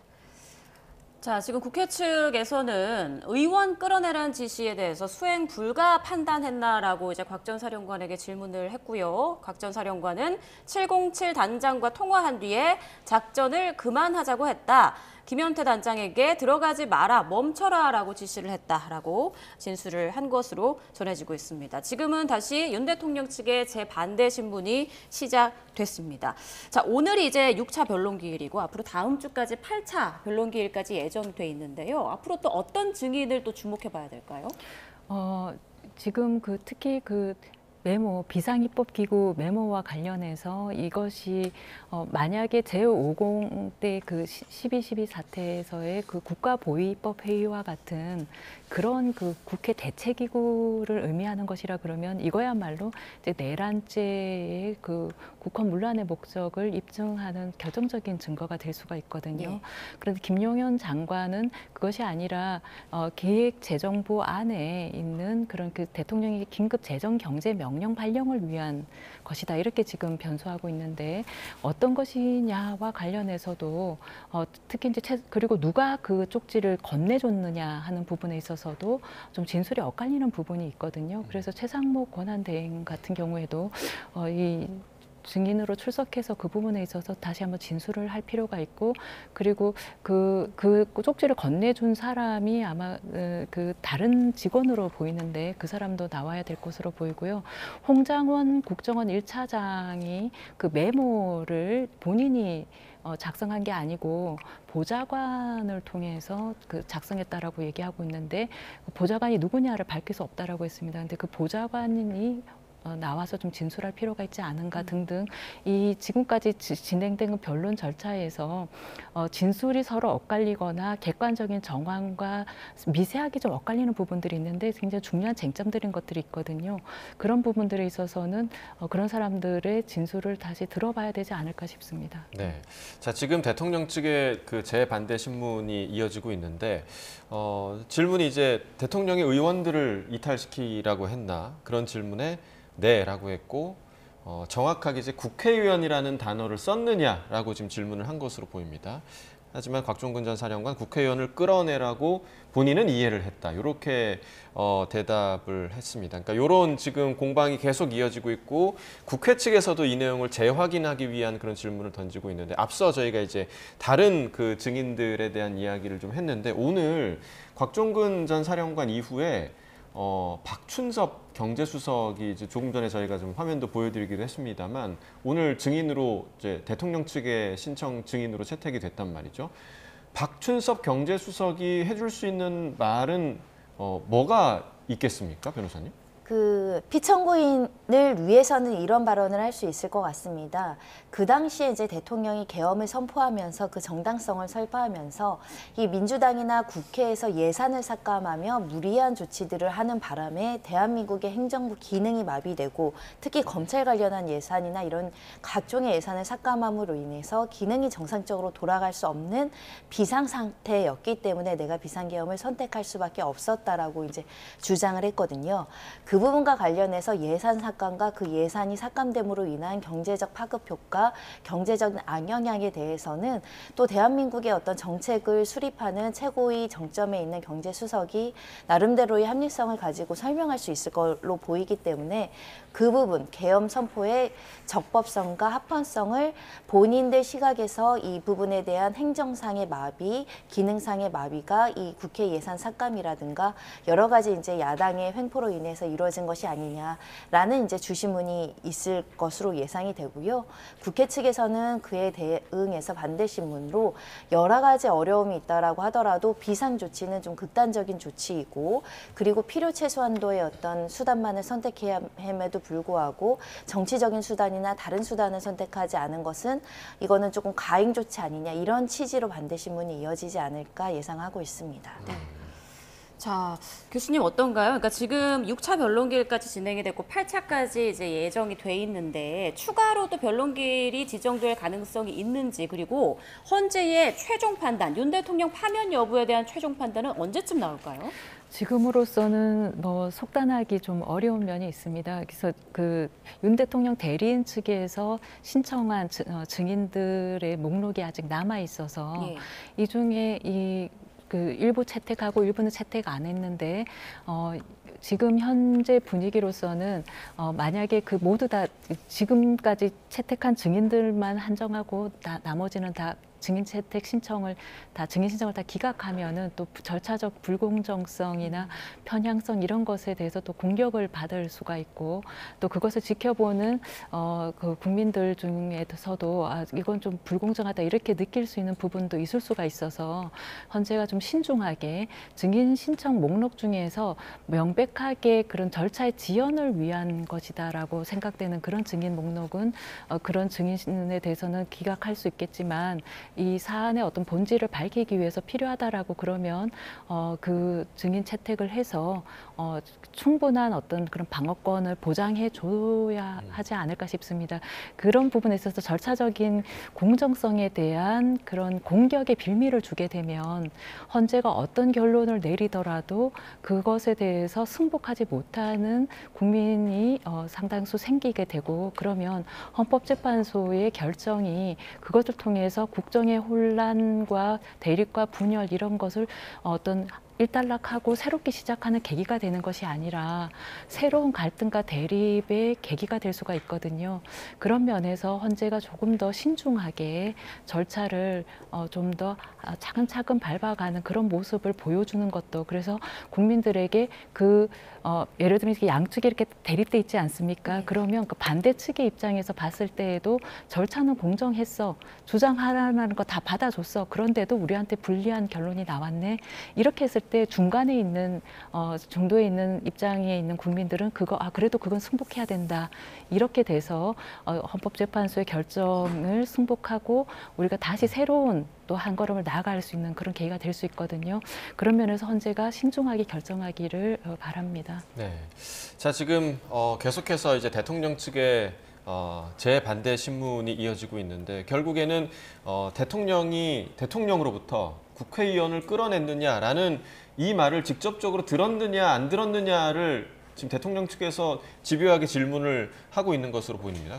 자, 지금 국회 측에서는 의원 끌어내라는 지시에 대해서 수행 불가 판단했나라고 이제 곽 전 사령관에게 질문을 했고요. 곽 전 사령관은 707 단장과 통화한 뒤에 작전을 그만하자고 했다. 김현태 단장에게 들어가지 마라, 멈춰라라고 지시를 했다라고 진술을 한 것으로 전해지고 있습니다. 지금은 다시 윤 대통령 측의 재반대 신문이 시작됐습니다. 자, 오늘이 이제 6차 변론기일이고 앞으로 다음 주까지 8차 변론기일까지 예정돼 있는데요. 앞으로 또 어떤 증인을 또 주목해봐야 될까요? 지금 특히 메모, 비상입법기구 메모와 관련해서 이것이 만약에 제50 때 12.12 사태에서의 국가보위법 회의와 같은 그런 국회 대책기구를 의미하는 것이라 그러면 이거야말로 이제 내란죄의 국헌 문란의 목적을 입증하는 결정적인 증거가 될 수가 있거든요. 네. 그런데 김용현 장관은 그것이 아니라 기획재정부 안에 있는 그런 대통령의 긴급 재정 경제 명령 발령을 위한 것이다. 이렇게 지금 변수하고 있는데 어떤 것이냐와 관련해서도 특히 이제 그리고 누가 그 쪽지를 건네줬느냐 하는 부분에 있어서도 좀 진술이 엇갈리는 부분이 있거든요. 그래서 최상목 권한대행 같은 경우에도 이 증인으로 출석해서 그 부분에 있어서 다시 한번 진술을 할 필요가 있고 그리고 그 쪽지를 건네준 사람이 아마 다른 직원으로 보이는데 그 사람도 나와야 될 것으로 보이고요. 홍장원 국정원 1차장이 그 메모를 본인이 작성한 게 아니고 보좌관을 통해서 작성했다라고 얘기하고 있는데 보좌관이 누구냐를 밝힐 수 없다라고 했습니다. 근데 그 보좌관이 나와서 좀 진술할 필요가 있지 않은가 등등 이 지금까지 진행된 변론 절차에서 진술이 서로 엇갈리거나 객관적인 정황과 미세하게 좀 엇갈리는 부분들이 있는데 굉장히 중요한 쟁점들인 것들이 있거든요. 그런 부분들에 있어서는 그런 사람들의 진술을 다시 들어봐야 되지 않을까 싶습니다. 네, 자 지금 대통령 측의 재반대 신문이 이어지고 있는데 질문이 이제 대통령이 의원들을 이탈시키라고 했나 그런 질문에 네라고 했고 정확하게 이제 국회의원이라는 단어를 썼느냐라고 지금 질문을 한 것으로 보입니다. 하지만 곽종근 전 사령관 국회의원을 끌어내라고 본인은 이해를 했다. 이렇게 대답을 했습니다. 그러니까 이런 지금 공방이 계속 이어지고 있고 국회 측에서도 이 내용을 재확인하기 위한 그런 질문을 던지고 있는데 앞서 저희가 이제 다른 증인들에 대한 이야기를 좀 했는데 오늘 곽종근 전 사령관 이후에 박춘섭 경제수석이 이제 조금 전에 저희가 좀 화면도 보여드리기도 했습니다만 오늘 증인으로 이제 대통령 측의 신청 증인으로 채택이 됐단 말이죠. 박춘섭 경제수석이 해줄 수 있는 말은 뭐가 있겠습니까, 변호사님? 그 피청구인을 위해서는 이런 발언을 할 수 있을 것 같습니다. 그 당시에 이제 대통령이 계엄을 선포하면서 그 정당성을 설파하면서 이 민주당이나 국회에서 예산을 삭감하며 무리한 조치들을 하는 바람에 대한민국의 행정부 기능이 마비되고 특히 검찰 관련한 예산이나 이런 각종의 예산을 삭감함으로 인해서 기능이 정상적으로 돌아갈 수 없는 비상 상태였기 때문에 내가 비상계엄을 선택할 수밖에 없었다라고 이제 주장을 했거든요. 그 부분과 관련해서 예산 삭감과 그 예산이 삭감됨으로 인한 경제적 파급 효과, 경제적 악영향에 대해서는 또 대한민국의 어떤 정책을 수립하는 최고위 정점에 있는 경제수석이 나름대로의 합리성을 가지고 설명할 수 있을 걸로 보이기 때문에 그 부분, 계엄 선포의 적법성과 합헌성을 본인들 시각에서 이 부분에 대한 행정상의 마비, 기능상의 마비가 이 국회 예산 삭감이라든가 여러 가지 이제 야당의 횡포로 인해서 이루어진 것이 아니냐라는 이제 주시문이 있을 것으로 예상이 되고요. 국회 측에서는 그에 대응해서 반대 신문으로 여러 가지 어려움이 있다라고 하더라도 비상 조치는 좀 극단적인 조치이고 그리고 필요 최소한도의 어떤 수단만을 선택해야 함에도 불구하고 정치적인 수단이나 다른 수단을 선택하지 않은 것은 이거는 조금 가행 조치 아니냐 이런 취지로 반대 신문이 이어지지 않을까 예상하고 있습니다. 네. 자, 교수님 어떤가요? 그러니까 지금 6차 변론기일까지 진행이 됐고 8차까지 이제 예정이 돼 있는데 추가로 또 변론기일이 지정될 가능성이 있는지 그리고 헌재의 최종 판단, 윤 대통령 파면 여부에 대한 최종 판단은 언제쯤 나올까요? 지금으로서는 뭐 속단하기 좀 어려운 면이 있습니다. 그래서 그 윤 대통령 대리인 측에서 신청한 증인들의 목록이 아직 남아 있어서 예. 이 중에 그 일부 채택하고 일부는 채택 안 했는데 지금 현재 분위기로서는 만약에 그 모두 다 지금까지 채택한 증인들만 한정하고 나머지는 다 증인 채택 신청을 증인 신청을 다 기각하면은 또 절차적 불공정성이나 편향성 이런 것에 대해서 또 공격을 받을 수가 있고 또 그것을 지켜보는 그 국민들 중에서도 이건 좀 불공정하다 이렇게 느낄 수 있는 부분도 있을 수가 있어서 헌재가 좀 신중하게 증인 신청 목록 중에서 명백하게 그런 절차의 지연을 위한 것이다라고 생각되는 그런 증인 목록은 그런 증인에 대해서는 기각할 수 있겠지만 이 사안의 어떤 본질을 밝히기 위해서 필요하다라고 그러면 그 증인 채택을 해서 충분한 어떤 그런 방어권을 보장해 줘야 하지 않을까 싶습니다. 그런 부분에 있어서 절차적인 공정성에 대한 그런 공격의 빌미를 주게 되면 헌재가 어떤 결론을 내리더라도 그것에 대해서 승복하지 못하는 국민이 상당수 생기게 되고 그러면 헌법재판소의 결정이 그것을 통해서 국정의 혼란과 대립과 분열 이런 것을 어떤 일단락하고 새롭게 시작하는 계기가 되는 것이 아니라 새로운 갈등과 대립의 계기가 될 수가 있거든요. 그런 면에서 헌재가 조금 더 신중하게 절차를 좀 더 차근차근 밟아가는 그런 모습을 보여주는 것도 그래서 국민들에게 예를 들면 양측이 이렇게 대립돼 있지 않습니까? 그러면 그 반대 측의 입장에서 봤을 때에도 절차는 공정했어. 주장하라는 거 다 받아줬어. 그런데도 우리한테 불리한 결론이 나왔네. 이렇게 했을 때 중간에 있는 중도에 있는 입장에 있는 국민들은 그래도 그건 승복해야 된다. 이렇게 돼서 헌법재판소의 결정을 승복하고 우리가 다시 새로운 또 한 걸음을 나아갈 수 있는 그런 계기가 될 수 있거든요. 그런 면에서 헌재가 신중하게 결정하기를 바랍니다. 네. 자, 지금 계속해서 이제 대통령 측의 재반대 신문이 이어지고 있는데 결국에는 대통령이 대통령으로부터 국회의원을 끌어냈느냐라는 이 말을 직접적으로 들었느냐 안 들었느냐를 지금 대통령 측에서 집요하게 질문을 하고 있는 것으로 보입니다.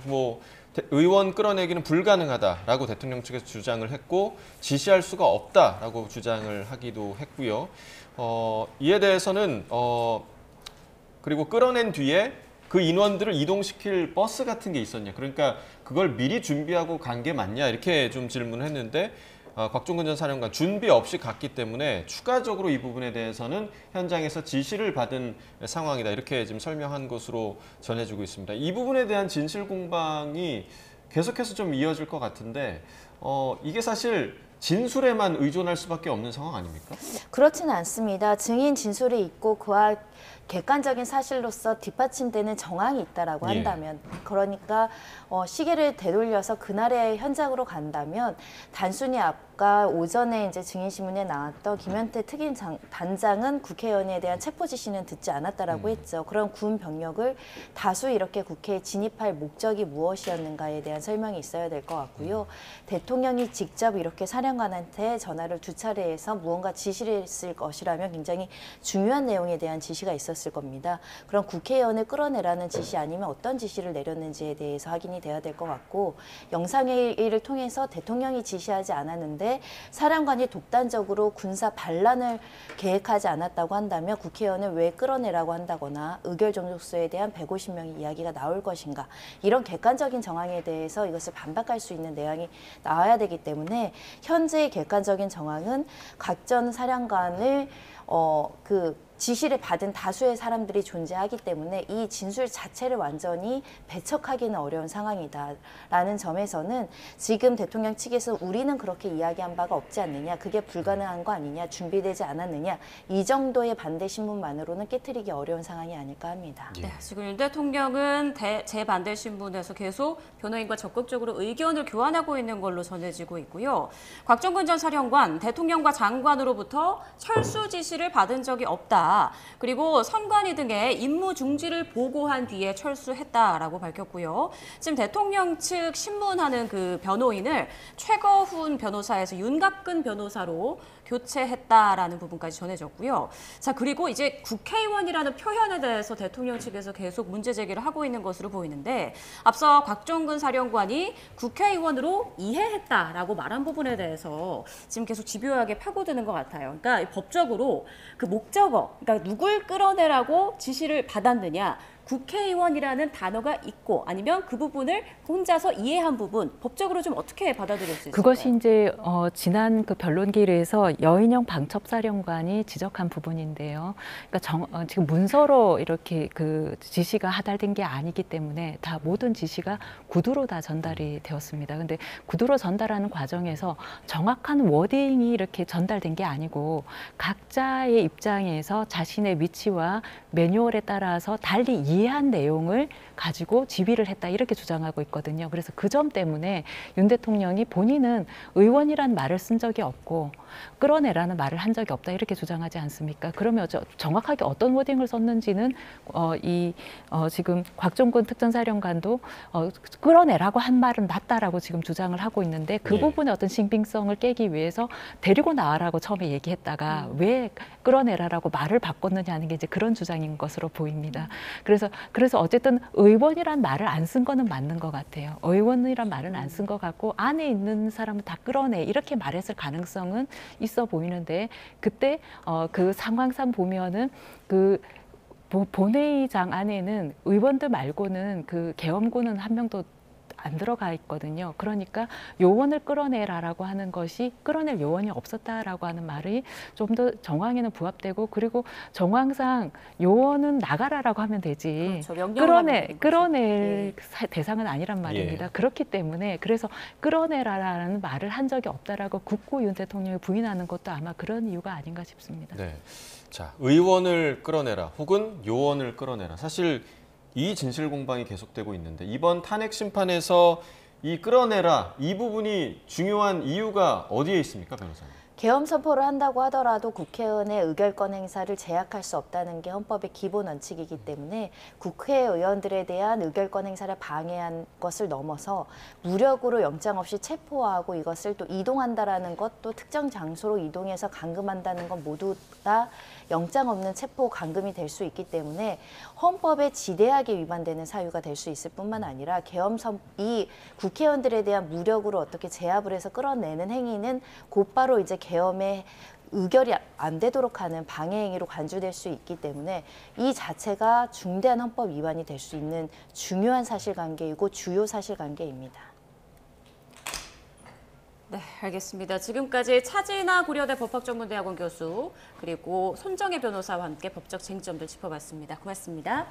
의원 끌어내기는 불가능하다라고 대통령 측에서 주장을 했고 지시할 수가 없다라고 주장을 하기도 했고요. 이에 대해서는 그리고 끌어낸 뒤에 그 인원들을 이동시킬 버스 같은 게 있었냐. 그러니까 그걸 미리 준비하고 간 게 맞냐 이렇게 좀 질문을 했는데 곽종근 전 사령관 준비 없이 갔기 때문에 추가적으로 이 부분에 대해서는 현장에서 지시를 받은 상황이다. 이렇게 지금 설명한 것으로 전해지고 있습니다. 이 부분에 대한 진실 공방이 계속해서 좀 이어질 것 같은데 이게 사실 진술에만 의존할 수밖에 없는 상황 아닙니까? 그렇지는 않습니다. 증인 진술이 있고 그와 객관적인 사실로서 뒷받침되는 정황이 있다라고 예. 한다면, 그러니까 시계를 되돌려서 그날의 현장으로 간다면 단순히 아까 오전에 이제 증인신문에 나왔던 김현태 특임 단장은 국회의원에 대한 체포 지시는 듣지 않았다라고 했죠. 그럼 군 병력을 다수 이렇게 국회에 진입할 목적이 무엇이었는가에 대한 설명이 있어야 될 것 같고요. 대통령이 직접 이렇게 사령관한테 전화를 2차례 해서 무언가 지시를 했을 것이라면 굉장히 중요한 내용에 대한 지시가 있었을 겁니다. 그럼 국회의원을 끌어내라는 지시 아니면 어떤 지시를 내렸는지에 대해서 확인이 돼야 될 것 같고, 영상회의를 통해서 대통령이 지시하지 않았는데 사령관이 독단적으로 군사 반란을 계획하지 않았다고 한다면 국회의원을 왜 끌어내라고 한다거나 의결 종족수에 대한 150명의 이야기가 나올 것인가, 이런 객관적인 정황에 대해서 이것을 반박할 수 있는 내용이 나와야 되기 때문에 현재의 객관적인 정황은 각 전 사령관을 그 지시를 받은 다수의 사람들이 존재하기 때문에 이 진술 자체를 완전히 배척하기는 어려운 상황이다라는 점에서는 지금 대통령 측에서 우리는 그렇게 이야기한 바가 없지 않느냐, 그게 불가능한 거 아니냐, 준비되지 않았느냐, 이 정도의 반대 신문만으로는 깨트리기 어려운 상황이 아닐까 합니다. 네, 지금 윤 대통령은 재반대 신문에서 계속 변호인과 적극적으로 의견을 교환하고 있는 걸로 전해지고 있고요. 곽종근 전 사령관, 대통령과 장관으로부터 철수 지시를 받은 적이 없다. 그리고 선관위 등의 임무 중지를 보고한 뒤에 철수했다라고 밝혔고요. 지금 대통령 측 신문하는 그 변호인을 최거훈 변호사에서 윤갑근 변호사로 교체했다라는 부분까지 전해졌고요. 자, 그리고 이제 국회의원이라는 표현에 대해서 대통령 측에서 계속 문제 제기를 하고 있는 것으로 보이는데, 앞서 곽종근 사령관이 국회의원으로 이해했다라고 말한 부분에 대해서 지금 계속 집요하게 파고드는 것 같아요. 그러니까 법적으로 그 목적어, 그러니까 누굴 끌어내라고 지시를 받았느냐, 국회의원이라는 단어가 있고 아니면 그 부분을 혼자서 이해한 부분, 법적으로 좀 어떻게 받아들일 수 있을까요? 그것이 이제 지난 그 변론기일에서 여인영 방첩사령관이 지적한 부분인데요. 그러니까 지금 문서로 이렇게 그 지시가 하달된 게 아니기 때문에 다 모든 지시가 구두로 다 전달이 되었습니다. 근데 구두로 전달하는 과정에서 정확한 워딩이 이렇게 전달된 게 아니고 각자의 입장에서 자신의 위치와 매뉴얼에 따라서 달리 이해한 내용을 가지고 지휘를 했다, 이렇게 주장하고 있거든요. 그래서 그 점 때문에 윤 대통령이 본인은 의원이란 말을 쓴 적이 없고 끌어내라는 말을 한 적이 없다, 이렇게 주장하지 않습니까? 그러면 정확하게 어떤 워딩을 썼는지는 지금 곽종근 특전사령관도 끌어내라고 한 말은 맞다라고 지금 주장을 하고 있는데, 그 부분의 어떤 신빙성을 깨기 위해서 데리고 나와라고 처음에 얘기했다가 왜 끌어내라라고 말을 바꿨느냐 하는 게 이제 그런 주장인 것으로 보입니다. 그래서 어쨌든 의원이란 말을 안 쓴 거는 맞는 것 같아요. 의원이란 말은 안 쓴 것 같고 안에 있는 사람은 다 끌어내, 이렇게 말했을 가능성은 있어 보이는데, 그때 그 상황상 보면은 그 본회의장 안에는 의원들 말고는 그 계엄군은 한 명도 안 들어가 있거든요. 그러니까 요원을 끌어내라라고 하는 것이 끌어낼 요원이 없었다라고 하는 말이 좀 더 정황에는 부합되고, 그리고 정황상 요원은 나가라라고 하면 되지 그렇죠. 끌어낼 대상은 아니란 말입니다. 예. 그렇기 때문에 그래서 끌어내라라는 말을 한 적이 없다라고 굳고 윤 대통령이 부인하는 것도 아마 그런 이유가 아닌가 싶습니다. 네. 자, 의원을 끌어내라 혹은 요원을 끌어내라. 사실 이 진실 공방이 계속되고 있는데, 이번 탄핵 심판에서 이 끌어내라, 이 부분이 중요한 이유가 어디에 있습니까, 변호사님? 계엄 선포를 한다고 하더라도 국회의원의 의결권 행사를 제약할 수 없다는 게 헌법의 기본 원칙이기 때문에 국회의원들에 대한 의결권 행사를 방해한 것을 넘어서 무력으로 영장 없이 체포하고 이것을 또 이동한다라는 것, 또 특정 장소로 이동해서 감금한다는 건 모두 다 영장 없는 체포 감금이 될 수 있기 때문에 헌법에 지대하게 위반되는 사유가 될 수 있을 뿐만 아니라 이 국회의원들에 대한 무력으로 어떻게 제압을 해서 끌어내는 행위는 곧바로 이제 계엄의 의결이 안 되도록 하는 방해 행위로 간주될 수 있기 때문에 이 자체가 중대한 헌법 위반이 될 수 있는 중요한 사실관계이고 주요 사실관계입니다. 네, 알겠습니다. 지금까지 차진아 고려대 법학전문대학원 교수, 그리고 손정혜 변호사와 함께 법적 쟁점들 짚어봤습니다. 고맙습니다.